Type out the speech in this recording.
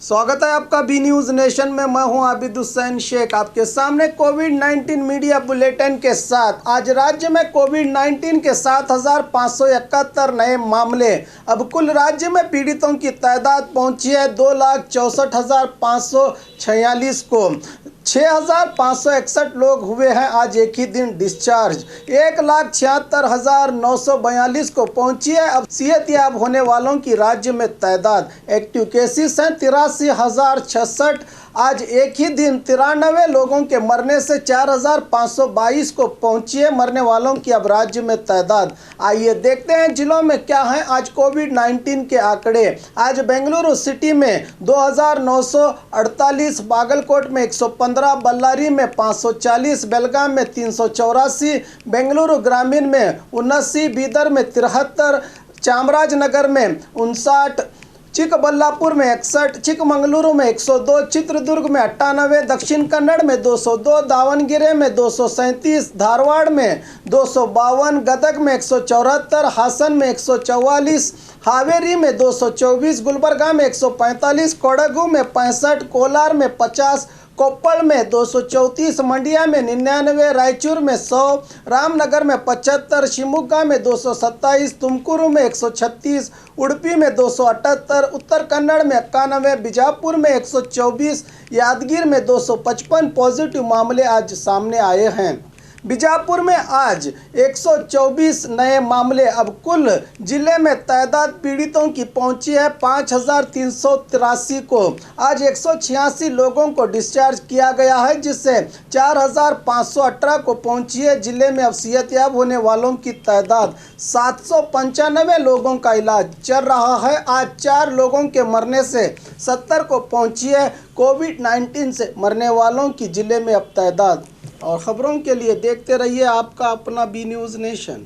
स्वागत है आपका बी न्यूज़ नेशन में। मैं हूं आबिद हुसैन शेख, आपके सामने कोविड-19 मीडिया बुलेटिन के साथ। आज राज्य में कोविड-19 के 7,571 नए मामले। अब कुल राज्य में पीड़ितों की तादाद पहुंची है 2,64,546 को। 6,561 लोग हुए हैं आज एक ही दिन डिस्चार्ज। 1,76,942 को पहुंची है अब सेहतयाब होने वालों की राज्य में तादाद। एक्टिव केसेस हैं 83,066। आज एक ही दिन 93 लोगों के मरने से 4,522 को पहुंची है मरने वालों की अब राज्य में तादाद। आइए देखते हैं जिलों में क्या है आज कोविड-19 के आंकड़े। आज बेंगलुरु सिटी में 2,948, बागलकोट में 115, बल्लारी में 540, बेलगाम में 384, बेंगलुरु ग्रामीण में 79, बीदर में 73, चामराजनगर में 59, चिकबल्लापुर में 61, चिकमंगलुरु में 102, चित्रदुर्ग में 98, दक्षिण कन्नड़ में 202, दावणगेरे में 237, धारवाड़ में 252, गदग में 174, हासन में 144, हावेरी में 224, गुलबर्गा में 145, कोडगु में 65, कोलार में 50, कोप्पल में 234, मंडिया में 99, रायचूर में 100, रामनगर में 75, शिवमोगा में 227, तुमकुरु में 136, उडुपी में 278, उत्तर कन्नड़ में 91, बीजापुर में 124, यादगीर में 255 पॉजिटिव मामले आज सामने आए हैं। बीजापुर में आज 124 नए मामले। अब कुल जिले में तादाद पीड़ितों की पहुंची है 5,383 को। आज 186 लोगों को डिस्चार्ज किया गया है, जिससे 4,518 को पहुंची है जिले में अब सेहतयाब होने वालों की तादाद। 795 लोगों का इलाज चल रहा है। आज 4 लोगों के मरने से 70 को पहुंची है कोविड-19 से मरने वालों की जिले में अब तादाद। और ख़बरों के लिए देखते रहिए आपका अपना बी न्यूज़ नेशन।